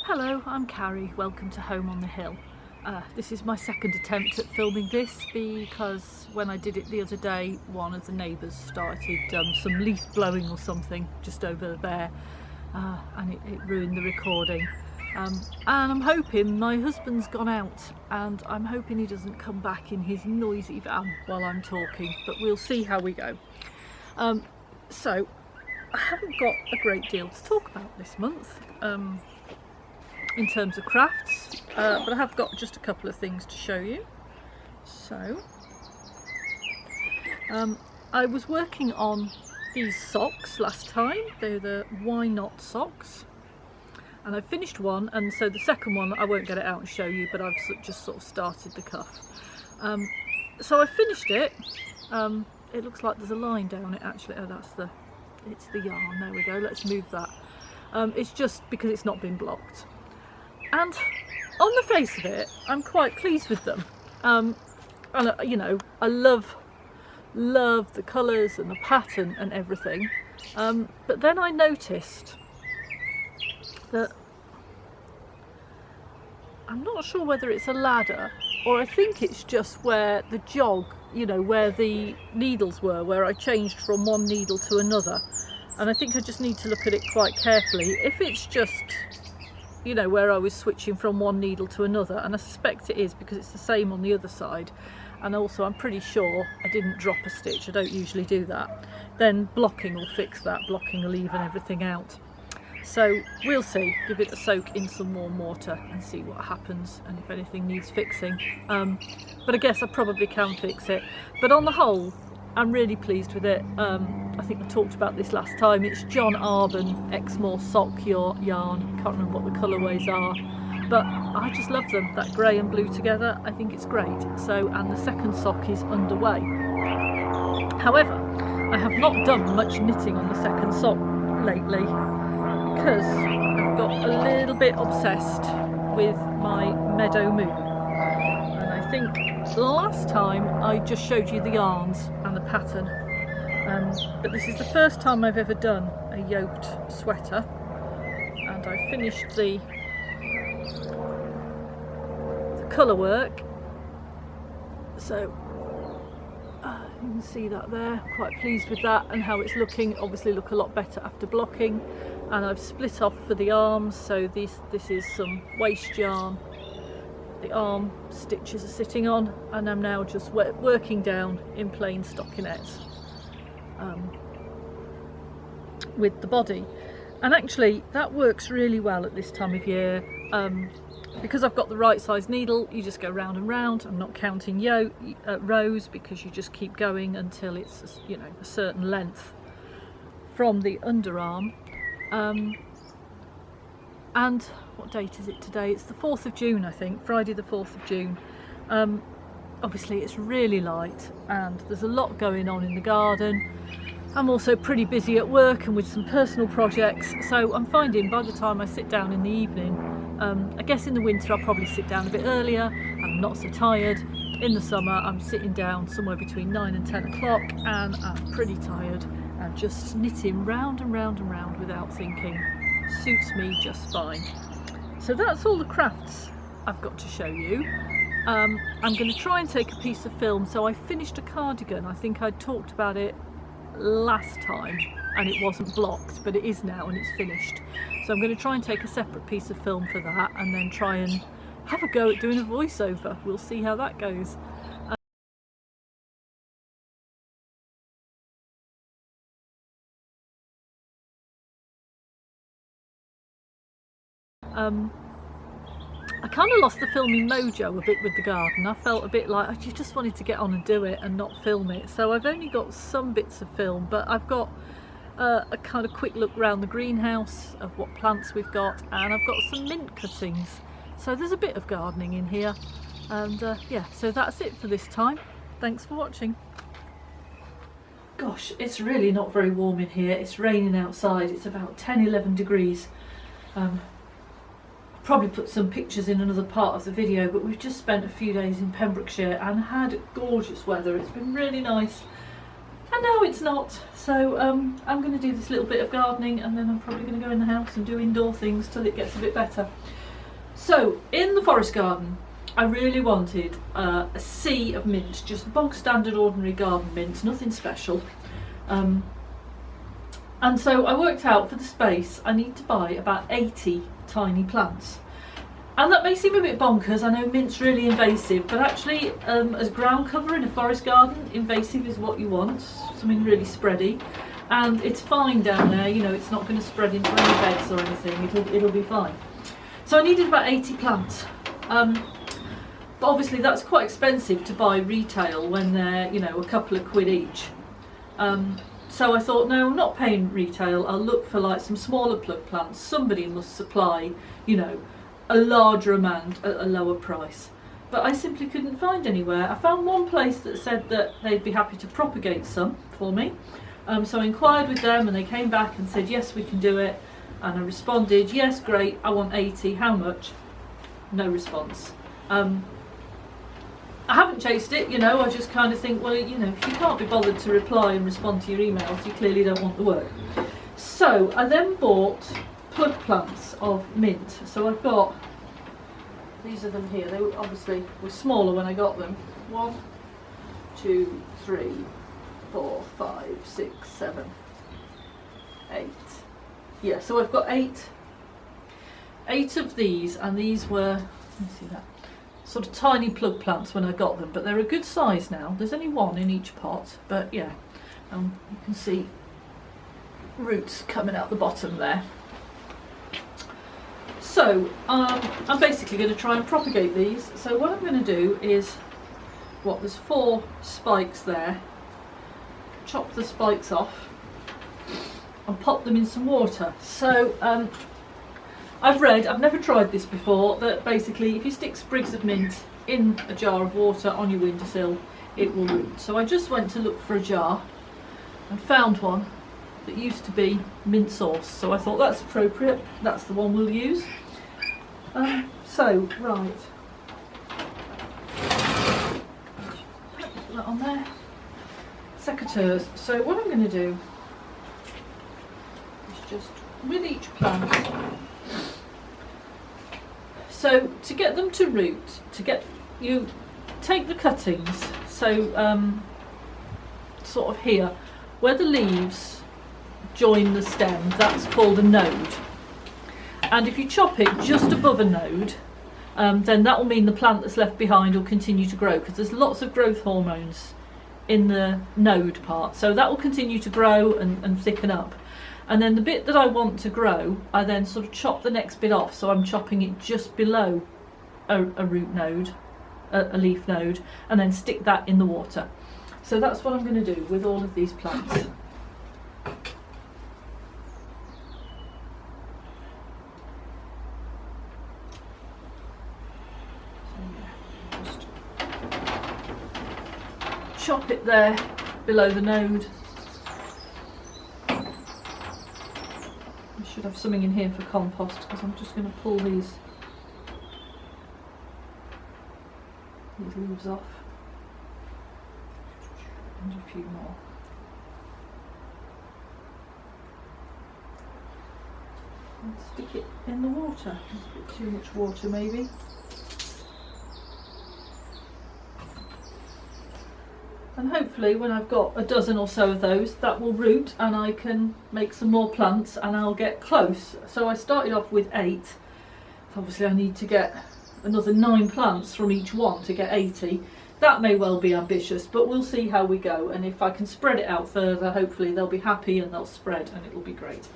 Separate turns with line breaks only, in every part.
Hello, I'm Carrie. Welcome to Home on the Hill. This is my second attempt at filming this because when I did it the other day, one of the neighbours started some leaf blowing or something just over there, and it ruined the recording. And I'm hoping my husband's gone out, and I'm hoping he doesn't come back in his noisy van while I'm talking, but we'll see how we go. So I haven't got a great deal to talk about this month in terms of crafts, but I have got just a couple of things to show you. So I was working on these socks last time. They're the Why Not socks, and I finished one, and so the second one I won't get it out and show you, but I've just sort of started the cuff. So I finished it. It looks like there's a line down it actually. Oh, it's the yarn. There we go. Let's move that. It's just because it's not been blocked. And on the face of it, I'm quite pleased with them. And you know, I love the colours and the pattern and everything. But then I noticed that I'm not sure whether it's a ladder or I think it's just where the jog, you know, where the needles were, where I changed from one needle to another. And I think I just need to look at it quite carefully. If it's just, you know, where I was switching from one needle to another, and I suspect it is because it's the same on the other side, and also I'm pretty sure I didn't drop a stitch. I don't usually do that. Then blocking will fix that. Blocking will even everything out. So we'll see. Give it a soak in some warm water and see what happens, and if anything needs fixing. But I guess I probably can fix it. But on the whole, I'm really pleased with it. I think I talked about this last time. It's John Arbon Exmoor sock yarn. I can't remember what the colourways are, but I just love them. That grey and blue together, I think it's great. So, and the second sock is underway. However, I have not done much knitting on the second sock lately because I've got a little bit obsessed with my meadow moon. And I think last time I just showed you the yarns and the pattern, but this is the first time I've ever done a yoked sweater, and I finished the colour work, so you can see that there. Quite pleased with that and how it's looking. Obviously look a lot better after blocking, and I've split off for the arms, so this is some waste yarn the arm stitches are sitting on, and I'm now just working down in plain stockinette with the body. And actually that works really well at this time of year, because I've got the right size needle. You just go round and round. I'm not counting rows, because you just keep going until it's, you know, a certain length from the underarm. And what date is it today? It's the 4th of June, I think, Friday the 4th of June. Obviously it's really light and there's a lot going on in the garden. I'm also pretty busy at work and with some personal projects, so I'm finding by the time I sit down in the evening, I guess in the winter I'll probably sit down a bit earlier, I'm not so tired. In the summer I'm sitting down somewhere between 9 and 10 o'clock and I'm pretty tired, and just knitting round and round and round without thinking suits me just fine. So that's all the crafts I've got to show you. I'm going to try and take a piece of film. So I finished a cardigan. I think I talked about it last time and it wasn't blocked, but it is now and it's finished. So I'm going to try and take a separate piece of film for that, and then try and have a go at doing a voiceover. We'll see how that goes. I kind of lost the filming mojo a bit with the garden. I felt a bit like I just wanted to get on and do it and not film it. So I've only got some bits of film, but I've got a kind of quick look around the greenhouse of what plants we've got, and I've got some mint cuttings. So there's a bit of gardening in here, and yeah, so that's it for this time. Thanks for watching. Gosh, it's really not very warm in here. It's raining outside. It's about 10-11 degrees. Probably put some pictures in another part of the video, but we've just spent a few days in Pembrokeshire and had gorgeous weather. It's been really nice. And now it's not. So I'm going to do this little bit of gardening, and then I'm probably going to go in the house and do indoor things till it gets a bit better. So in the forest garden, I really wanted a sea of mint, just bog standard ordinary garden mint, nothing special. And so I worked out for the space I need to buy about 80 tiny plants. And that may seem a bit bonkers, I know mint's really invasive, but actually as ground cover in a forest garden, invasive is what you want, something really spready. And it's fine down there, you know, it's not going to spread into any beds or anything, it'll be fine. So I needed about 80 plants. But obviously that's quite expensive to buy retail when they're, you know, a couple of quid each. So I thought, no, I'm not paying retail, I'll look for like some smaller plug plants. Somebody must supply, you know, a larger amount at a lower price. But I simply couldn't find anywhere. I found one place that said that they'd be happy to propagate some for me. So I inquired with them and they came back and said, yes, we can do it. And I responded, yes, great, I want 80, how much? No response. I haven't chased it, you know, I just kind of think, well, you know, if you can't be bothered to reply and respond to your emails, you clearly don't want the work. So I then bought plug plants of mint. So I've got, these are them here, they obviously were smaller when I got them. 1, 2, 3, 4, 5, 6, 7, 8. Yeah, so I've got eight of these, and these were, let me see that, sort of tiny plug plants when I got them, but they're a good size now. There's only one in each pot, but yeah, you can see roots coming out the bottom there. So I'm basically going to try and propagate these. So what I'm going to do is, there's 4 spikes there, chop the spikes off and pop them in some water. So I've never tried this before, that basically if you stick sprigs of mint in a jar of water on your windowsill, it will root. So I just went to look for a jar and found one that used to be mint sauce. So I thought that's appropriate, that's the one we'll use. Right. Put that on there. Secateurs. So what I'm going to do is just, with each plant, so to get them to root, you take the cuttings, so sort of here, where the leaves join the stem, that's called a node. And if you chop it just above a node, then that will mean the plant that's left behind will continue to grow, because there's lots of growth hormones in the node part, so that will continue to grow and thicken up. And then the bit that I want to grow, I then sort of chop the next bit off, so I'm chopping it just below a root node, a leaf node, and then stick that in the water. So that's what I'm going to do with all of these plants. Chop it there below the node. I should have something in here for compost, because I'm just going to pull these leaves off, and a few more. And stick it in the water. There's a bit too much water maybe. And hopefully when I've got a dozen or so of those, that will root and I can make some more plants and I'll get close. So I started off with 8. Obviously I need to get another 9 plants from each one to get 80. That may well be ambitious, but we'll see how we go. And if I can spread it out further, hopefully they'll be happy and they'll spread and it'll be great.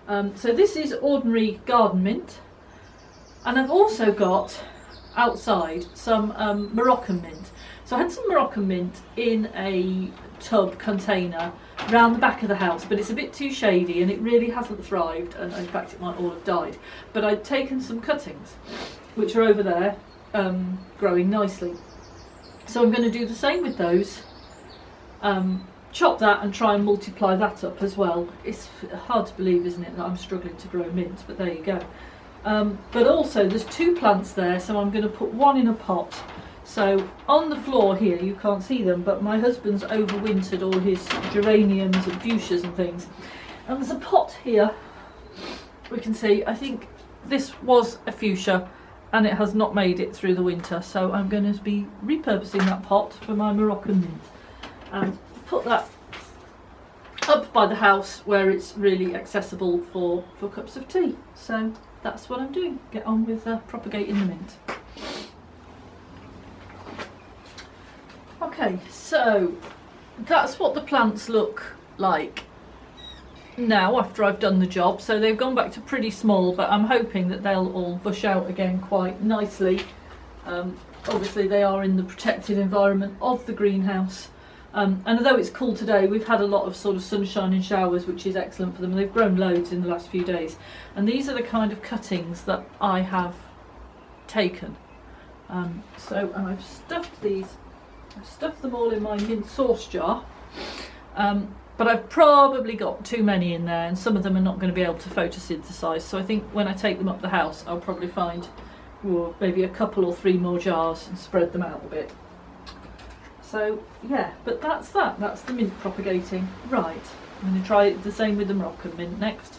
So this is ordinary garden mint. And I've also got outside some Moroccan mint. So I had some Moroccan mint in a tub container round the back of the house, but it's a bit too shady and it really hasn't thrived, and in fact it might all have died. But I'd taken some cuttings, which are over there, growing nicely. So I'm going to do the same with those, chop that and try and multiply that up as well. It's hard to believe, isn't it, that I'm struggling to grow mint, but there you go. But also there's 2 plants there, so I'm going to put one in a pot So on the floor here, you can't see them, but my husband's overwintered all his geraniums and fuchsias and things. And there's a pot here, we can see. I think this was a fuchsia and it has not made it through the winter. So I'm going to be repurposing that pot for my Moroccan mint and put that up by the house where it's really accessible for cups of tea. So that's what I'm doing. Get on with propagating the mint. Okay, so that's what the plants look like now after I've done the job. So they've gone back to pretty small, but I'm hoping that they'll all bush out again quite nicely. Obviously they are in the protected environment of the greenhouse. And although it's cool today, we've had a lot of sort of sunshine and showers, which is excellent for them. They've grown loads in the last few days. And these are the kind of cuttings that I have taken. And I've stuffed these. I've stuffed them all in my mint sauce jar, but I've probably got too many in there and some of them are not going to be able to photosynthesize, so I think when I take them up the house I'll probably find maybe a couple or 3 more jars and spread them out a bit. So yeah, but that's the mint propagating. Right, I'm going to try the same with the Moroccan mint next.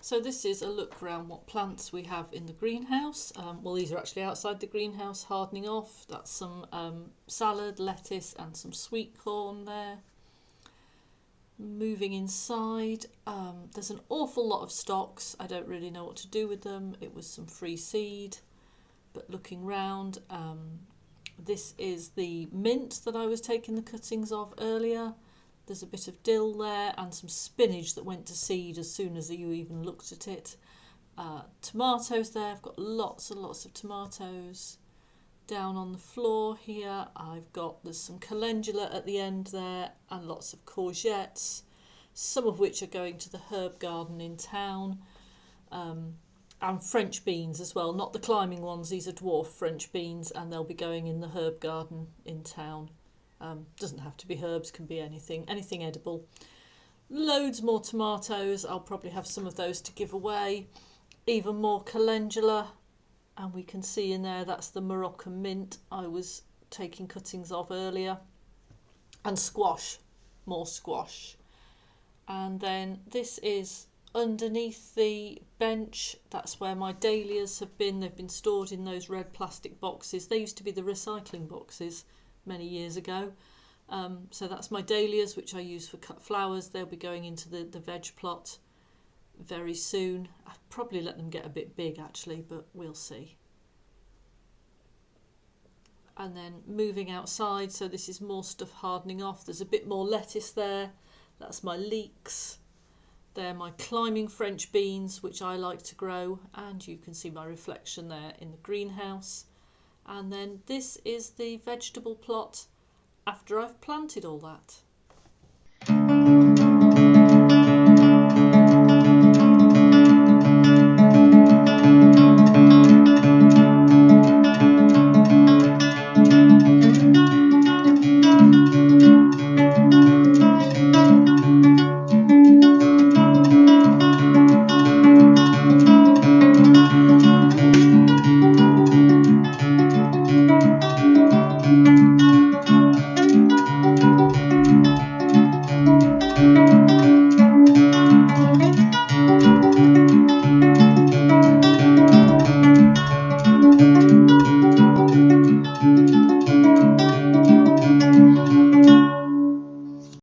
So this is a look around what plants we have in the greenhouse. Well, these are actually outside the greenhouse hardening off. That's some salad, lettuce and some sweet corn there. Moving inside, there's an awful lot of stocks. I don't really know what to do with them. It was some free seed, but looking round, this is the mint that I was taking the cuttings of earlier. There's a bit of dill there and some spinach that went to seed as soon as you even looked at it. Tomatoes there, I've got lots and lots of tomatoes. Down on the floor here, there's some calendula at the end there and lots of courgettes, some of which are going to the herb garden in town. And French beans as well, not the climbing ones, these are dwarf French beans and they'll be going in the herb garden in town. Doesn't have to be herbs, can be anything edible. Loads more tomatoes, I'll probably have some of those to give away. Even more calendula, and we can see in there that's the Moroccan mint I was taking cuttings of earlier. And squash, more squash. And then this is underneath the bench, that's where my dahlias have been. They've been stored in those red plastic boxes. They used to be the recycling boxes many years ago. So that's my dahlias, which I use for cut flowers. They'll be going into the veg plot very soon. I'll probably let them get a bit big actually, but we'll see. And then moving outside, so this is more stuff hardening off. There's a bit more lettuce there. That's my leeks. They're my climbing French beans, which I like to grow, and you can see my reflection there in the greenhouse. And then this is the vegetable plot after I've planted all that.